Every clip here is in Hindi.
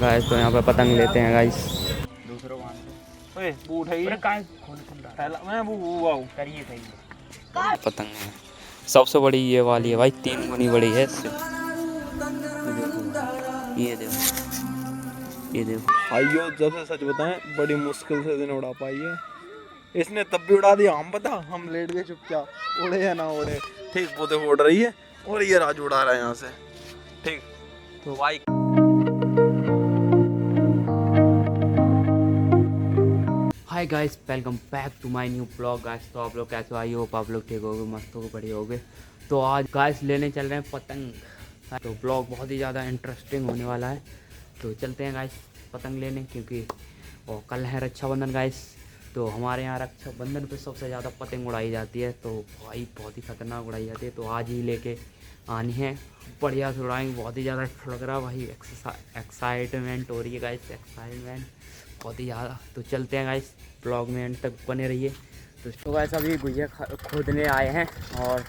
गाइस तो यहाँ पे पतंग लेते हैं गाइस। दूसरों ओए वो उठाइए मैं वो आओ करिए पतंग है सबसे बड़ी ये वाली है भाई, 3 गुनी बड़ी है इससे। ये देखो भाइयों, जब से सच बताएं बड़ी मुश्किल से दिन उड़ा पाई है इसने, तब भी उड़ा दिया। हम पता हम लेट गए चुपचाप, उड़े या ना उड़े। ठीक वो देखो उड़ रही है और ये राज उड़ा रहा है यहाँ से। ठीक तो भाई hi guys, welcome back to my new blog guys. तो आप लोग कैसे आई हो? आप लोग ठीक होगे, मस्त होगे, बढ़िया होगे। तो आज गाइस लेने चल रहे हैं पतंग। तो ब्लॉग बहुत ही ज़्यादा इंटरेस्टिंग होने वाला है। तो चलते हैं गाइस पतंग लेने, क्योंकि और कल है रक्षाबंधन गाइस। तो हमारे यहाँ रक्षाबंधन पे सबसे ज़्यादा पतंग उड़ाई जाती है। तो भाई बहुत ही खतरनाक उड़ाई जाती है। तो आज ही लेके आनी है, बढ़िया से उड़ाएंगे। बहुत ही ज़्यादा अच्छा लग रहा है भाई, एक्साइटमेंट हो रही है गाइस, एक्साइटमेंट बहुत ही ज़्यादा। तो चलते हैं गाइस, ब्लॉग में एंड तक बने रहिए। तो गाइस अभी गुजिया खोदने आए हैं और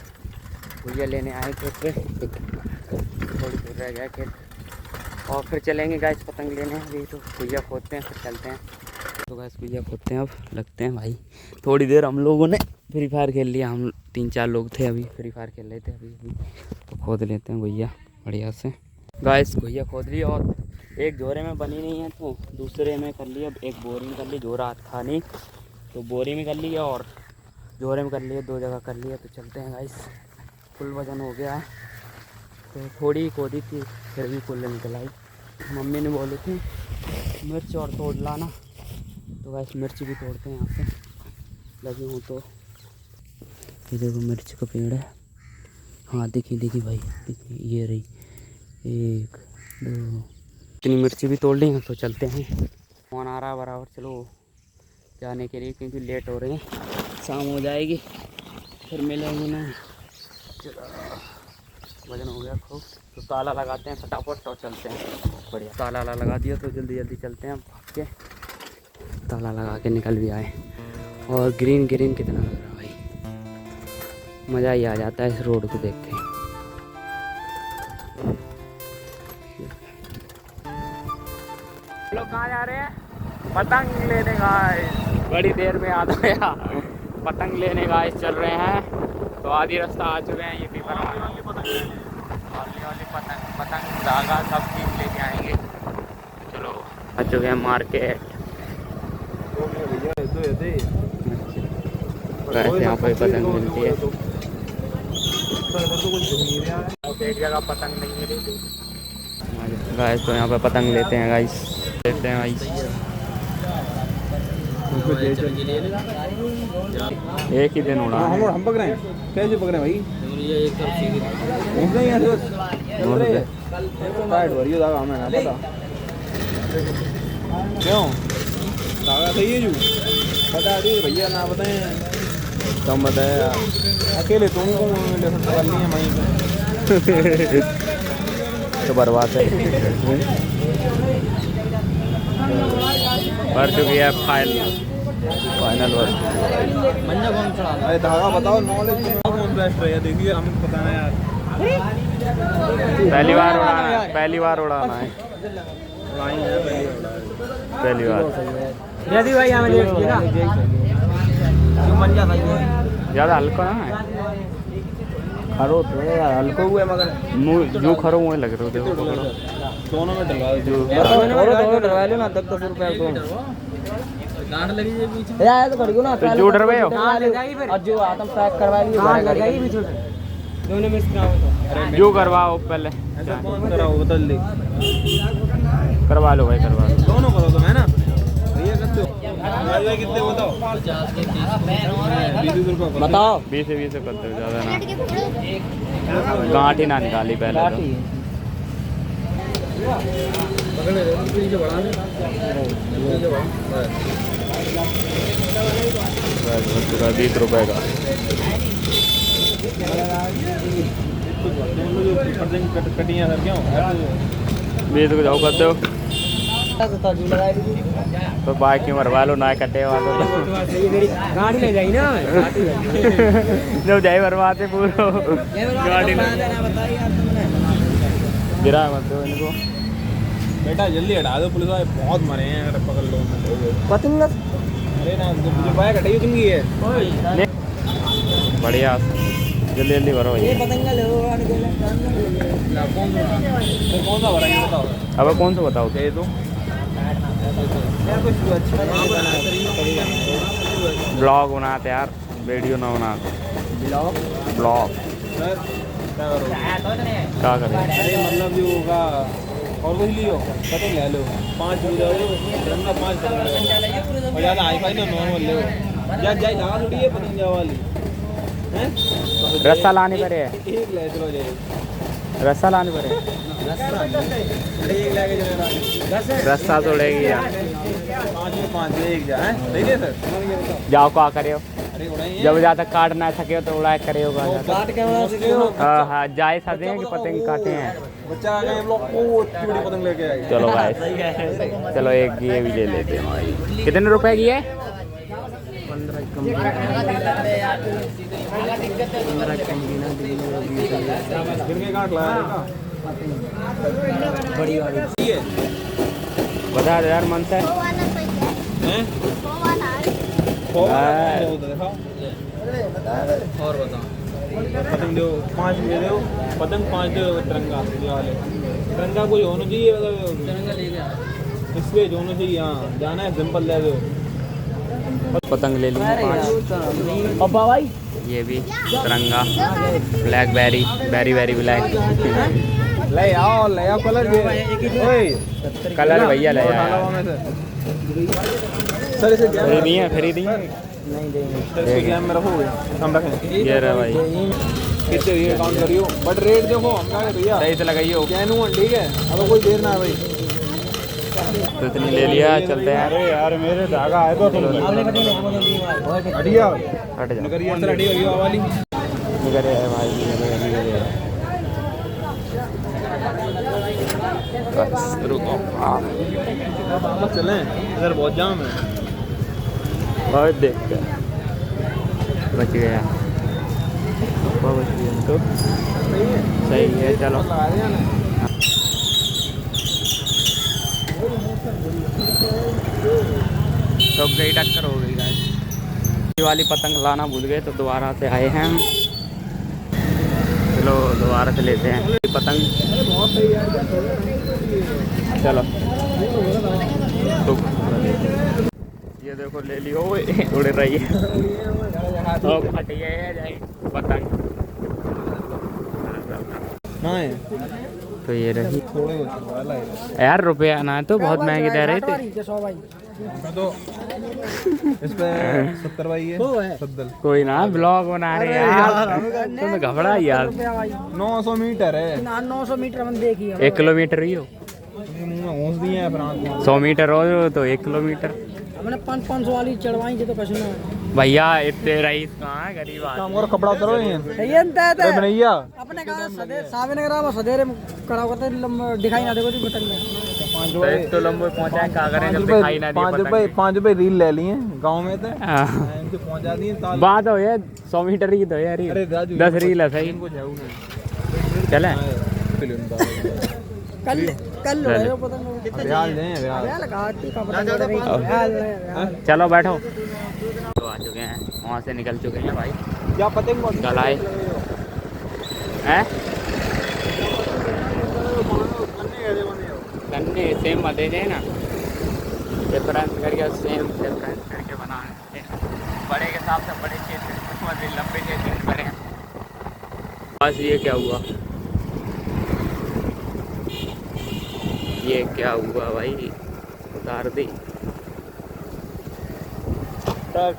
गुजिया लेने आए खेत पे। थोड़ी दूर रह गया खेत और फिर चलेंगे गाइस पतंग लेने। अभी तो गुजिया खोदते हैं फिर चलते हैं। तो गाइस गुजिया खोदते हैं, अब लगते हैं भाई। थोड़ी देर हम लोगों ने फ्री फायर खेल लिया, हम 3-4 लोग थे अभी फ्री फायर खेल रहे थे अभी। तो खोद लेते हैं गुजिया बढ़िया से। गाइस गुजिया खोद ली और एक जोरे में बनी नहीं है तो दूसरे में कर लिया। एक बोरी में कर ली, जोरा था नहीं तो बोरी में कर लिया और जोरे में कर लिया, 2 जगह कर लिया। तो चलते हैं गाइस, फुल वजन हो गया है। तो थोड़ी खोदी थी फिर भी फुल निकल आई। मम्मी ने बोली थी मिर्च और तोड़ लाना, तो गाइस मिर्च भी तोड़ते हैं यहाँ से लगी हूँ। तो ये देखो मिर्च का पेड़ है। हाँ देखिए भाई, देखिए ये रही 1 2 इतनी मिर्ची भी तोड़ ली हैं। तो चलते हैं, फोन आ रहा बराबर, चलो जाने के लिए, क्योंकि लेट हो रहे हैं, शाम हो जाएगी फिर मिलेंगे नहीं। चलो वजन हो गया खूब। तो ताला लगाते हैं फटाफट और चलते हैं। बढ़िया ताला लगा दिया तो जल्दी जल्दी चलते हैं भाग के। ताला लगा के निकल भी आए। और ग्रीन कितना लग रहा है भाई, मज़ा ही आ जाता है इस रोड को देख के। लोग कहाँ जा रहे हैं? पतंग लेने गाइस, बड़ी देर में आ गया। पतंग लेने गाइस चल रहे हैं। तो आधी रास्ता आ चुके हैं। ये पेपर वाली पतंग धागा सब चीज़ लेके आएंगे। चलो आ चुके हैं मार्केट। यहाँ पर पतंग मिलती है, एक जगह पतंग नहीं मिली गाइस। तो यहाँ पर पतंग लेते हैं गाइस, लेते हैं भाई। एक ही दिन उड़ा हम पक रहे हैं। कैसे पक रहे हैं भाई? हमें ना पता क्यों धागा सही है जू बता दी भैया, ना बताएं कम बताया। अकेले तुमको कर लिए वहीं पे तो बर्बाद है। भर चुकी है फाइनल वर्क। अरे धागा बताओ, नॉलेज कौन बेस्ट है? देखिए हमें पता है यार, पहली बार उड़ाना है, पहली बार उड़ाना है, पहली बार। भाई हमें ज़्यादा हल्का ना है, खरो थोड़ा यार हल्का हुआ है मगर मुँह जो खरो मुँह लग रहे हो। देखो दोनों में डलवा दो, डलवा लो ना, 10 रुपए को गांड लगी है पीछे यार। तो कर दो ना, जो डरवे हो और जो आतम पैक करवा लियो। हां लगाई भी छोड़ दोनों में कराओ तो जो करवाओ पहले। ऐसा कौन कराओ बदल दे, करवा लो भाई, करवा लो। दोनों करो तो है ना भैया। करते हो भाई कितने बताओ? 20 रुपए बताओ। 20 से 20 करते हो, ज़्यादा ना। गांठ ही ना निकाली पहले तो 20 रुपए का। कटियां सर क्यों 20 को जाओ करते हो तो बाइक क्यों मरवा लो, ना कटे वालों गाड़ी ले जाएगी ना जब जाए मरवाते पूरा गाड़ी गिरा मत दो इनको। बेटा जल्दी हटा दो, पुलिस वाले बहुत मरे हैं, अगर पकड़ लो। पतंग अरे ना जो बाइक हटाई तुम की है। बढ़िया, जल्दी जल्दी भरो ये भैया। पतंग ले कौन सा भरा ये बताओ। अब कौन सा बताओ दे दो यार, कुछ अच्छा ब्लॉग बनाते यार, वीडियो ना बनाते। ब्लॉग सर क्या करोगे? क्या करें? अरे मतलब जो होगा और कुछ लियो, पतंग ले लो 5 हो जाओ, रंगा 5 पतंग और ज़्यादा हाई फाई ना नॉर्मल ले यार, जाए लगा थोड़ी है पतंग वाली हैं। रस्सा लाने पड़े है, एक ले चलो जाए, रस्सा लाने पड़े है। एक लेके चलो, रस्सा तोड़ेगी यार। 5 में 5 एक जा है, सही है सर। जाओ क्या करे हो, अरे उड़ाई जब ज़्यादा काट ना सके तो उड़ा करे होगा। काट के बना सकते हो। हाँ हाँ, जाए सादे हैं कि पतंग काटे हैं। बच्चा आ गया, हम लोग को इतनी बड़ी पतंग लेके आए। चलो भाई, चलो एक ये भी ले लेते हैं भाई। कितने रुपए की है? 15 कम गिन के काट लाया बड़ी वाली ठीक है बता दो यार मन से। हैं और बताओ, पतंग दो 5 दे दो, पतंग 5 दो, तिरंगा ये वाले तिरंगा कोई होना चाहिए, मतलब तिरंगा ले गया इस पे होना चाहिए। हाँ जाना है सिंपल दे दो। पतंग ले लूँगा 5। अब्बा भाई ये भी तिरंगा, blackberry, berry berry black. ले आओ कलर ये ओए कलर भैया ले डाला आया। हुआ में सर इसे क्या खरीदी है, खरीदी है। नहीं देंगे। सर इसे क्या में रखोगे, हम रखें ये रहा भाई, कितने ये काउंट करियो, बट रेट देखो हम क्या भैया सही से लगाइयो। जेन्युइन ठीक है, अब कोई देर ना है भाई। तो इतनी ले लिया, चलते हैं। अरे यार मेरे धागा है तो तुम आपने पता नहीं हटिया हट जा, करिए अंदर हटिया ये वाली निकल है भाई, निकल है। बस रुको, हाँ बस चलें, इधर बहुत जाम है। बहुत देख के बच गया, बच गया तो सही है। चलो लगा दिया ना। तो गई टक्कर हो गई गाइस। ये वाली पतंग लाना भूल गए तो दोबारा से आए हैं हम। चलो दोबारा से लेते हैं पतंग। चलो तो ये देखो ले लियो, उड़ रही है तो फट गए जाए पतंग। ना है तो ये रही थोड़े वाला है यार, रुपया ना तो बहुत महंगे दे रहे थे। तो इस पे 70 भाई है 70 कोई ना, ब्लॉग बना रहे यार, तुम घबरा यार। 900 मीटर है, 900 मीटर हम देखिए 1 किलोमीटर ही हो, मुंह में घूस दिए हैं फ्रांस 100 मीटर हो तो 1 किलोमीटर। हमने 500 वाली चढ़वाई थी तो कुछ ना भैया इतने रईस कहाँ है, गरीब आदमी। काम और कपड़ा उतरो ये सही बनैया अपने कहा सामने करा सदेरे खड़ा करते दिखाई ना देखो जी बटन में तो एक तो लंबे पहुंचाए क्या करें जब दिखाई ना दिए पतंग। 5 रुपए रील ले लिए गांव में थे, हाँ। इनसे पहुंचा दिए ताल। बात हो ये 100 मीटर की तो यार, अरे राजू 10 रील है सही। चले कल कल चले। हो पतंग कितने रियाल दें रियाल रियाल घाटी का पतंग चलो बैठो। तो आ चुके हैं, वहाँ से निकल चुके हैं भाई। क्या पतंग कल आए हैं गन्ने सेम मत दे ना, डिफरेंस करके सेम डिफरेंस करके बनाने बड़े के हिसाब से बड़े क्षेत्र, लंबे क्षेत्र बड़े। बस ये क्या हुआ, ये क्या हुआ भाई, उतार दी। टायर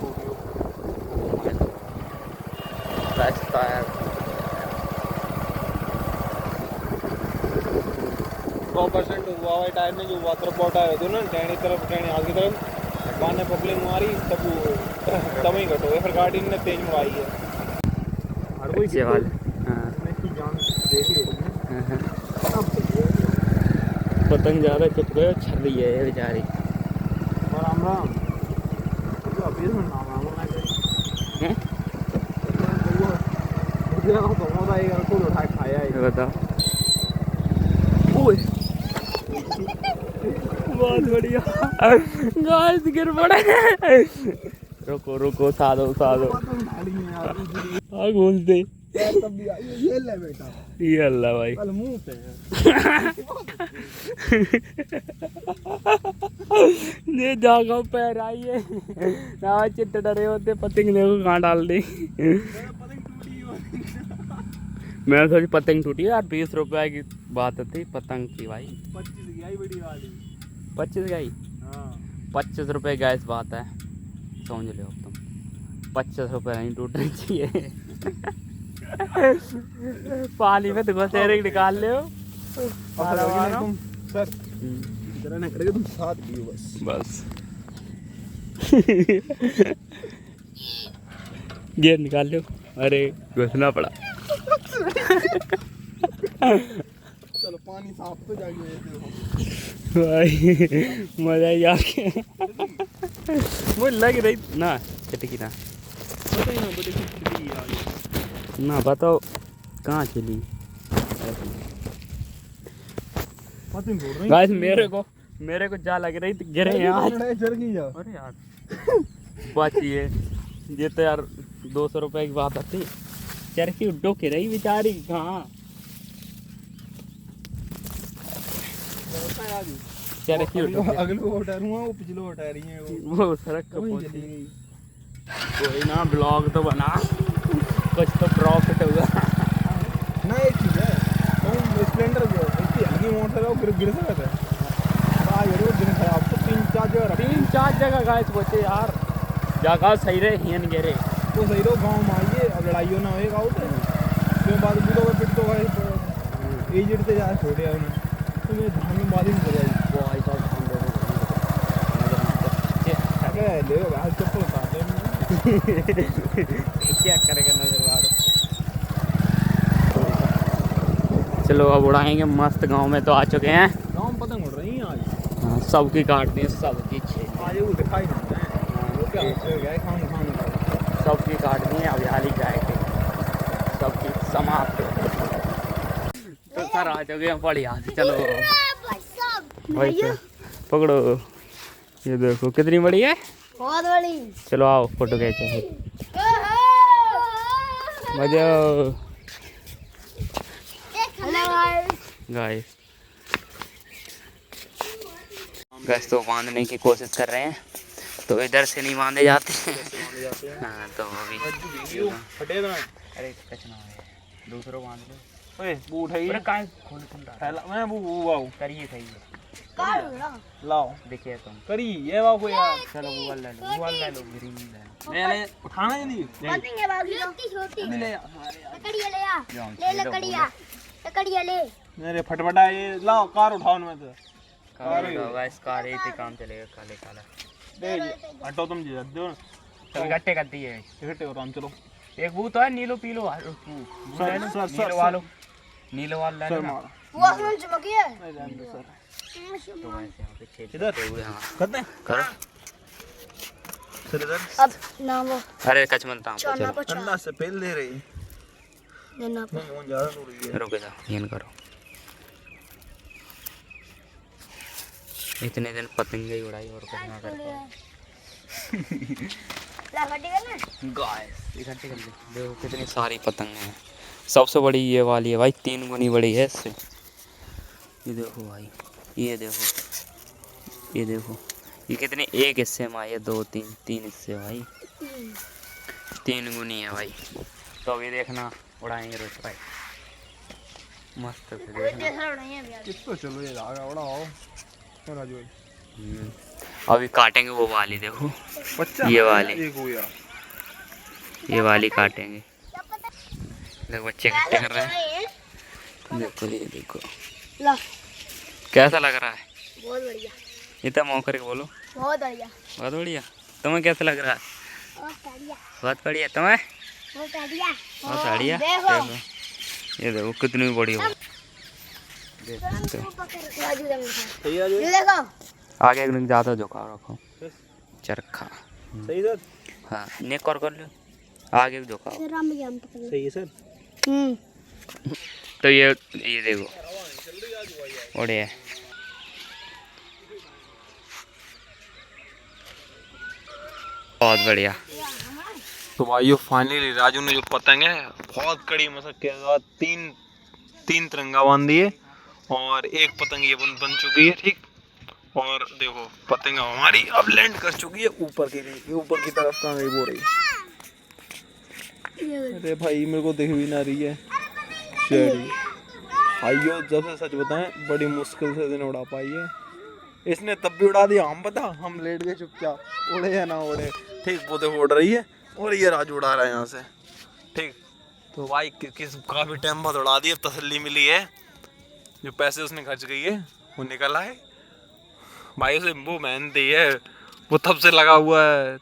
100% हुआ भाई टायर में, जो वाटर पॉट आया था ना टहनी तरफ, टहनी आगे तरफ गाने पब्लिक मारी तब ही घटो फिर गाड़ी ने तेज मारी है। हर कोई अच्छे वाले, हाँ। इसकी जान देख ही होगी। पतंग ज़्यादा चुप गए, छर रही है ये बेचारी। और राम राम जो अभी में नाम राम ना करे हैं? मुझे ना कमोदा एक को उठा खाया है। बताओ। ओए बहुत बढ़िया गाइस गिर पड़े। रुको रुको साधो साधो हाँ घूस दे ये ले बेटा ये अल्लाह भाई कल मुंह पे ये जागा पैर आइए ना चिट्टे डरे होते पतंग देखो कहाँ डाल दी। मैं सोची पतंग टूटी यार 20 रुपए की बात थी पतंग की भाई 25 गई बड़ी वाली 25 गई हाँ 25 रुपए गैस बात है समझ लो तुम 25 रुपए नहीं टूटनी चाहिए। पानी में तो घसेरे निकाल ले सर जरा ना करके तुम साथ लियो बस गियर निकाल लो। अरे घुसना पड़ा। चलो पानी साफ तो जाके भाई मजा ही आ गया मुझे लग रही ना चटकी ना ना बताओ कहाँ चली गाइस मेरे को जा लग रही थी गिरे यार। अरे यार बचिए ये तो यार 200 रुपए की बात आती चरखी उड्डो के रही बेचारी कहाँ चरखी अगले वो उठारूंगा वो पिछले उठा रही है वो सड़क को वहीं चली गई। कोई ना ब्लॉग तो बना कुछ तो प्रॉफिट होगा ना एक चीज है तुम स्प्लेंडर जो इतनी हल्की मोटर है वो गिर सकता है आज रोड दिन खराब तो 3-4 जगह गाइस बचे यार जगह सही रहे हियन गिरे तो सही रहो गाँव में आइए अब लड़ाइयों ना होएगा आउट क्यों बाद बुढ़ो में पिट तो भाई एजेड से ज़्यादा छोड़े हैं उन्हें तो मैं धान में बाद ही नहीं जाएगी वो आई साहब ले लो आज चप्पल उतारते हैं क्या करेगा नजर मारो। चलो अब उड़ाएंगे मस्त गांव में तो आ चुके हैं गाँव में पतंग उड़ रही हैं आज हाँ, सबकी काट दी सबकी आज वो दिखाई देते हैं वो क्या हो गया खाने सबकी काट दी अब हाली जाएगी सबकी समाप्त तो सर आ चुके हैं बढ़िया से। चलो भाई पकड़ो ये देखो कितनी बड़ी है बहुत बड़ी। चलो आओ फोटो खींचे बजाओ गाइस गाइस तो बांधने की कोशिश कर रहे हैं तो इधर से नहीं बांधे जाते हाँ तो अभी फटे ना अरे कुछ ना है दूसरों बांध लो ओए वो उठाइए अरे काहे खोल फैला मैं वो आओ करिए सही लाओ देखिए तुम करी ये वाओ को यार चलो वो ले लो ग्रीन ले लो मैंने उठाना ही नहीं पतंग बागी छोटी ले लकड़िया ले आ ले लकड़िया ले मेरे फटफटा ये लाओ कार उठाओ ना तो कार होगा इस कार ही काम चलेगा काले काला दे हटो तुम जी दो ना सब इकट्ठे कर दिए इकट्ठे करो हम चलो एक वो तो है नीलो पीलो नीलो वालो नीलो वाला ले लो वो आसमान चमकी है सर तो वैसे यहाँ पे छेद इधर हुए हाँ करते हैं करो सर इधर अब ना वो अरे कच मत ताम चलना चलो पचा अंदर से पहले दे रही देना नहीं वो ज्यादा दूर है रुक जा ये करो इतने दिन पतंगे ही उड़ाई और कुछ ना कर पाए लकड़ी करना गाइस इकट्ठी कर ले देखो कितनी सारी पतंग हैं सबसे बड़ी ये वाली है भाई 3 गुनी बड़ी है इससे ये देखो भाई ये देखो ये कितने एक हिस्से में आई है 2-3 हिस्से भाई 3 गुनी है भाई तो अभी देखना उड़ाएंगे रोज भाई मस्त से देखना किस पे चलो ये धागा उड़ाओ क्या राजू भाई अभी काटेंगे वो वाली देखो बच्चा ये वाली एक हो गया ये वाली काटेंगे देखो बच्चे इकट्ठे कर रहे हैं देखो ये देखो ला कैसा लग रहा है बहुत बढ़िया इतना मौका करके बोलो बहुत बढ़िया बहुत बढ़िया तुम्हें कैसा लग रहा है बहुत बढ़िया बहुत बढ़िया तुम्हें बहुत बढ़िया बहुत बढ़िया देखो ये देखो कितनी बड़ी हो देख सकते हो राजू दे सही राजू ये देखो आगे एक दिन ज़्यादा झुकाव रखो चरखा सही सर हाँ नेक और कर लो आगे भी झुकाव राम ज्ञान पकड़ सही है सर तो ये देखो बढ़िया बहुत बढ़िया। तो भाइयों फाइनली राजू ने जो पतंग है बहुत कड़ी मशक्कत के बाद तीन तिरंगा बांध दिए और एक पतंग ये बन चुकी है। ठीक, और देखो पतंग हमारी अब लैंड कर चुकी है ऊपर की तरफ। कहाँ गई वो रही? अरे भाई मेरे को दिख भी ना रही है। चलिए भाइयों, जब से सच बताएं बड़ी मुश्किल से दिन उड़ा पाई है इसने, तब भी उड़ा दिया। हम पता हम लेट गए चुपचाप, उड़े या ना उड़े। ठीक, वो देखो उड़ रही है और ये राजू उड़ा रहा है यहाँ से। ठीक, तो भाई किस काफ़ी टाइम बाद उड़ा दी। अब तसल्ली मिली है, जो पैसे उसने खर्च गई है वो निकल आए। भाई उसे वो मेहनती है, वो तब से लगा हुआ है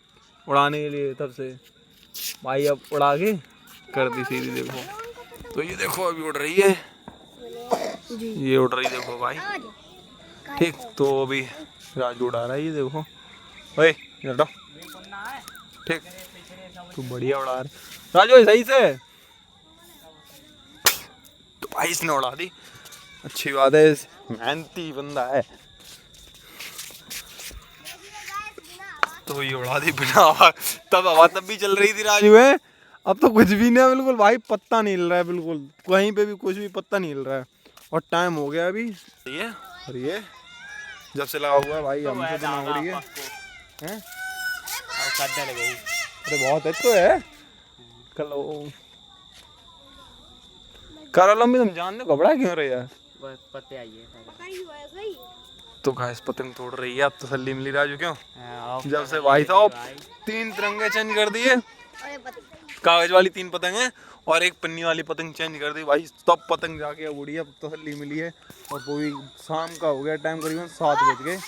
उड़ाने के लिए, तब से। भाई अब उड़ा के कर दी सीधी। देखो तो ये देखो अभी उड़ रही है, ये उड़ रही देखो भाई। ठीक, तो अभी राजू उड़ा रहा है, ये देखो। ओए हटो। ठीक, तो बढ़िया उड़ा रहे राजू सही से। तो भाई इसने उड़ा दी, अच्छी बात है, मेहनती बंदा है। तो ये उड़ा दी बिना आवाज। तब हवा तब भी चल रही थी राजू है, अब तो कुछ भी नहीं है बिल्कुल भाई। पत्ता नहीं हिल रहा है बिल्कुल, कहीं पे भी कुछ भी पत्ता नहीं हिल रहा है। और टाइम हो गया अभी ये, और ये जब से लगा हुआ है भाई हमसे तो ना उड़ी है। हैं? अरे बहुत है तो है। कर लंबी, तुम जानने घबरा क्यों रहे यार? पत्ते आइए। तो गाइस पतंग तोड़ रही है, अब तसल्ली मिली राजू। क्यों? जब से भाई साहब 3 तिरंगे चेंज कर दिए, कागज वाली 3 पतंग है और एक पन्नी वाली पतंग चेंज कर दी भाई, तब पतंग जाके अब उड़ी है, अब तसल्ली मिली है। और वो भी शाम का हो गया टाइम, करीबन 7 बज गए।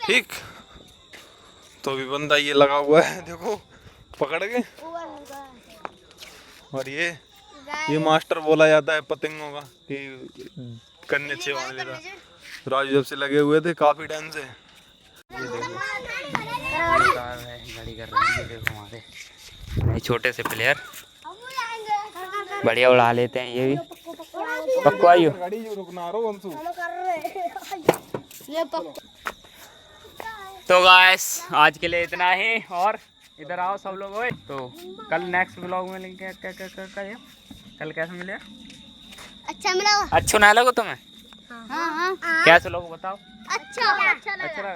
ठीक, तो अभी बंदा ये लगा हुआ है देखो पकड़ के। और ये मास्टर बोला जाता है पतंगों का कि करने चाहिए वाले का। राजू जब से लगे हुए थे काफी टाइम से। ये देखो गाड़ी कर रहे हैं, देखो हमारे छोटे से प्लेयर बढ़िया उड़ा लेते हैं ये भी। पक्को आइयो। गाड़ी जो रुकना रो अंशु। तो गाइस आज के लिए इतना ही, और इधर आओ सब लोग। ओए तो कल नेक्स्ट व्लॉग में मिलेंगे। क्या कल कैसे मिले? अच्छा मिला। अच्छा ना लगा तुम्हें? हाँ। कैसे लोग बताओ? अच्छा लगा,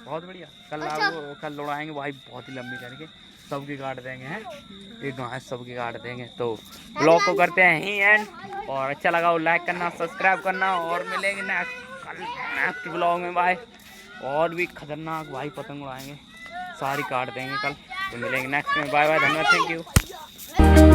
बहुत बढ़िया। कल उड़ाएंगे भाई, बहुत ही लंबी करके सबकी काट देंगे हैं, एक घास सबकी काट देंगे। तो ब्लॉग को करते हैं ही एंड, और अच्छा लगा वो लाइक करना, सब्सक्राइब करना, और मिलेंगे नेक्स्ट ब्लॉग में भाई। और भी खतरनाक भाई पतंग उड़ाएंगे, सारी काट देंगे कल। तो मिलेंगे नेक्स्ट में, बाय बाय, धन्यवाद, थैंक यू।